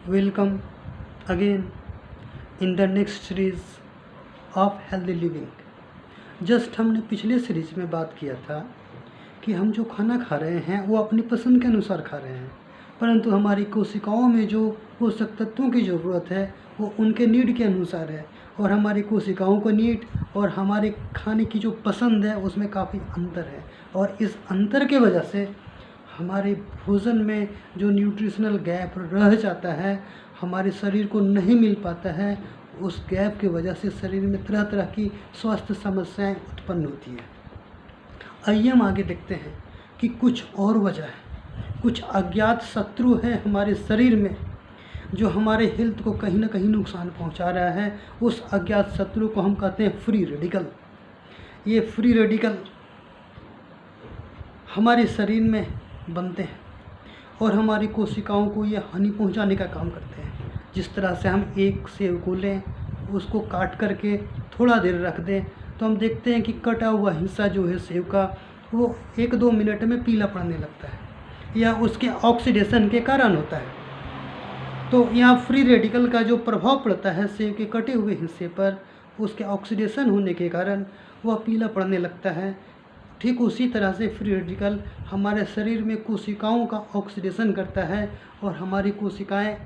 Welcome again in the next series of healthy living. Just हमने पिछले series में बात किया था कि हम जो खाना खा रहे हैं वो अपनी पसंद के अनुसार खा रहे हैं, परंतु हमारी कोशिकाओं में जो पोषक तत्वों की ज़रूरत है वो उनके नीड के अनुसार है, और हमारी कोशिकाओं को नीड और हमारे खाने की जो पसंद है उसमें काफ़ी अंतर है। और इस अंतर के वजह से हमारे भोजन में जो न्यूट्रिशनल गैप रह जाता है, हमारे शरीर को नहीं मिल पाता है, उस गैप की वजह से शरीर में तरह तरह की स्वास्थ्य समस्याएं उत्पन्न होती हैं। आइए हम आगे देखते हैं कि कुछ और वजह है, कुछ अज्ञात शत्रु हैं हमारे शरीर में जो हमारे हेल्थ को कहीं ना कहीं नुकसान पहुंचा रहा है। उस अज्ञात शत्रु को हम कहते हैं फ्री रेडिकल। ये फ्री रेडिकल हमारे शरीर में बनते हैं और हमारी कोशिकाओं को ये हानि पहुंचाने का काम करते हैं। जिस तरह से हम एक सेब को लें, उसको काट करके थोड़ा देर रख दें तो हम देखते हैं कि कटा हुआ हिस्सा जो है सेब का वो 1-2 मिनट में पीला पड़ने लगता है, या उसके ऑक्सीडेशन के कारण होता है। तो यहाँ फ्री रेडिकल का जो प्रभाव पड़ता है सेब के कटे हुए हिस्से पर, उसके ऑक्सीडेशन होने के कारण वह पीला पड़ने लगता है। ठीक उसी तरह से फ्री रेडिकल हमारे शरीर में कोशिकाओं का ऑक्सीडेशन करता है और हमारी कोशिकाएं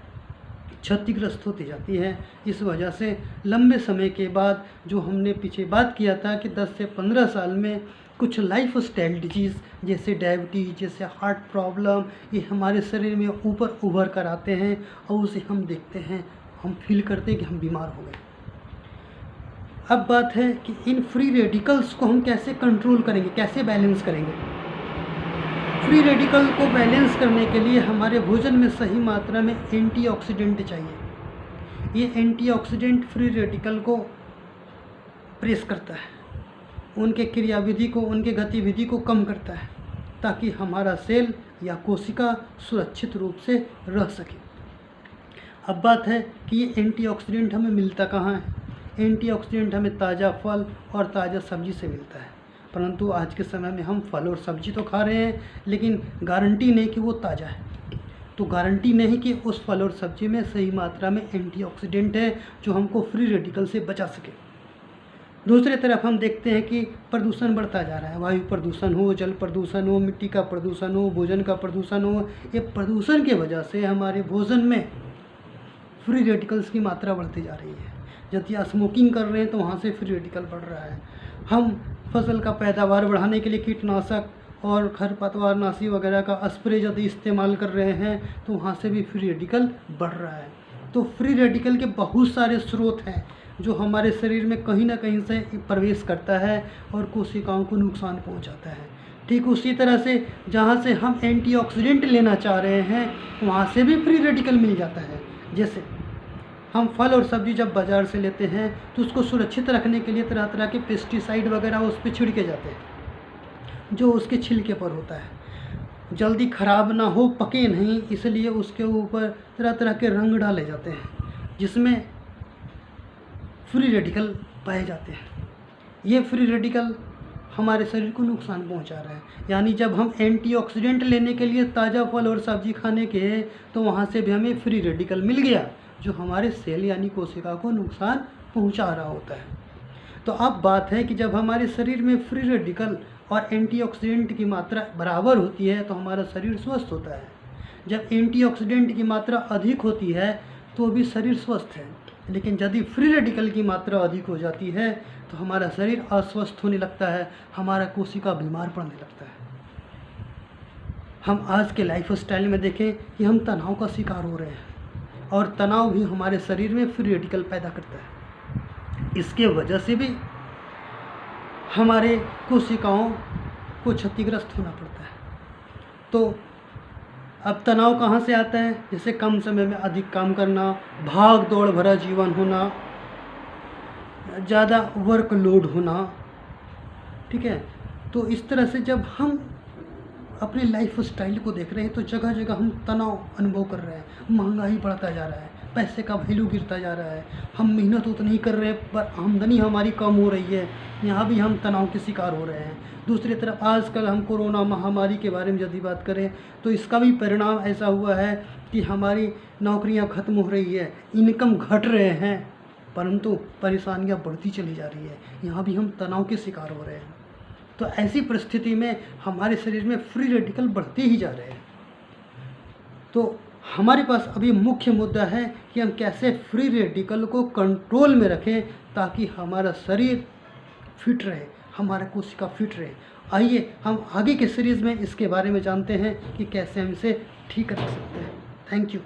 क्षतिग्रस्त होती जाती हैं। इस वजह से लंबे समय के बाद जो हमने पीछे बात किया था कि 10 से 15 साल में कुछ लाइफ स्टाइल डिजीज़ जैसे डायबिटीज़, जैसे हार्ट प्रॉब्लम, ये हमारे शरीर में ऊपर उभर कर आते हैं और उसे हम देखते हैं, हम फील करते हैं कि हम बीमार हो गए। अब बात है कि इन फ्री रेडिकल्स को हम कैसे कंट्रोल करेंगे, कैसे बैलेंस करेंगे। फ्री रेडिकल को बैलेंस करने के लिए हमारे भोजन में सही मात्रा में एंटीऑक्सीडेंट चाहिए। ये एंटीऑक्सीडेंट फ्री रेडिकल को प्रेस करता है, उनके क्रियाविधि को, उनके गतिविधि को कम करता है, ताकि हमारा सेल या कोशिका सुरक्षित रूप से रह सके। अब बात है कि ये एंटीऑक्सीडेंट हमें मिलता कहाँ है। एंटीऑक्सीडेंट हमें ताज़ा फल और ताज़ा सब्जी से मिलता है, परंतु आज के समय में हम फल और सब्जी तो खा रहे हैं, लेकिन गारंटी नहीं कि वो ताज़ा है। तो गारंटी नहीं कि उस फल और सब्जी में सही मात्रा में एंटीऑक्सीडेंट है जो हमको फ्री रेडिकल से बचा सके। दूसरी तरफ हम देखते हैं कि प्रदूषण बढ़ता जा रहा है। वायु प्रदूषण हो, जल प्रदूषण हो, मिट्टी का प्रदूषण हो, भोजन का प्रदूषण हो, ये प्रदूषण की वजह से हमारे भोजन में फ्री रेडिकल्स की मात्रा बढ़ती जा रही है। यदि स्मोकिंग कर रहे हैं तो वहाँ से फ्री रेडिकल बढ़ रहा है। हम फसल का पैदावार बढ़ाने के लिए कीटनाशक और खरपतवारनाशी वगैरह का स्प्रे यदि इस्तेमाल कर रहे हैं तो वहाँ से भी फ्री रेडिकल बढ़ रहा है। तो फ्री रेडिकल के बहुत सारे स्रोत हैं जो हमारे शरीर में कहीं ना कहीं से प्रवेश करता है और कोशिकाओं को नुकसान पहुंचाता है। ठीक उसी तरह से जहाँ से हम एंटीऑक्सीडेंट लेना चाह रहे हैं वहाँ से भी फ्री रेडिकल मिल जाता है। जैसे हम फल और सब्जी जब बाज़ार से लेते हैं तो उसको सुरक्षित रखने के लिए तरह तरह के पेस्टिसाइड वगैरह उस पर छिड़के जाते हैं जो उसके छिलके पर होता है। जल्दी ख़राब ना हो, पके नहीं, इसलिए उसके ऊपर तरह तरह के रंग डाले जाते हैं जिसमें फ्री रेडिकल पाए जाते हैं। ये फ्री रेडिकल हमारे शरीर को नुकसान पहुंचा रहा है। यानी जब हम एंटीऑक्सीडेंट लेने के लिए ताज़ा फल और सब्जी खाने के तो वहाँ से भी हमें फ्री रेडिकल मिल गया जो हमारे सेल यानी कोशिका को नुकसान पहुंचा रहा होता है। तो अब बात है कि जब हमारे शरीर में फ्री रेडिकल और एंटीऑक्सीडेंट की मात्रा बराबर होती है तो हमारा शरीर स्वस्थ होता है। जब एंटीऑक्सीडेंट की मात्रा अधिक होती है तो भी शरीर स्वस्थ है, लेकिन यदि फ्री रेडिकल की मात्रा अधिक हो जाती है तो हमारा शरीर अस्वस्थ होने लगता है, हमारा कोशिका बीमार पड़ने लगता है। हम आज के लाइफ स्टाइल में देखें कि हम तनाव का शिकार हो रहे हैं और तनाव भी हमारे शरीर में फ्री रेडिकल पैदा करता है। इसके वजह से भी हमारे कोशिकाओं को क्षतिग्रस्त होना पड़ता है। तो अब तनाव कहाँ से आता है? जैसे कम समय में अधिक काम करना, भाग दौड़ भरा जीवन होना, ज़्यादा वर्कलोड होना, ठीक है। तो इस तरह से जब हम अपने लाइफ स्टाइल को देख रहे हैं तो जगह जगह हम तनाव अनुभव कर रहे हैं। महंगाई बढ़ता जा रहा है, पैसे का वैल्यू गिरता जा रहा है, हम मेहनत उतनी ही कर रहे हैं पर आमदनी हमारी कम हो रही है, यहाँ भी हम तनाव के शिकार हो रहे हैं। दूसरी तरफ आजकल हम कोरोना महामारी के बारे में यदि बात करें तो इसका भी परिणाम ऐसा हुआ है कि हमारी नौकरियां ख़त्म हो रही है, इनकम घट रहे हैं, परंतु परेशानियां बढ़ती चली जा रही है। यहाँ भी हम तनाव के शिकार हो रहे हैं। तो ऐसी परिस्थिति में हमारे शरीर में फ्री रेडिकल बढ़ते ही जा रहे हैं। तो हमारे पास अभी मुख्य मुद्दा है कि हम कैसे फ्री रेडिकल को कंट्रोल में रखें ताकि हमारा शरीर फिट रहे, हमारा कोशिका फिट रहे। आइए हम आगे के सीरीज़ में इसके बारे में जानते हैं कि कैसे हम इसे ठीक कर सकते हैं। Thank you.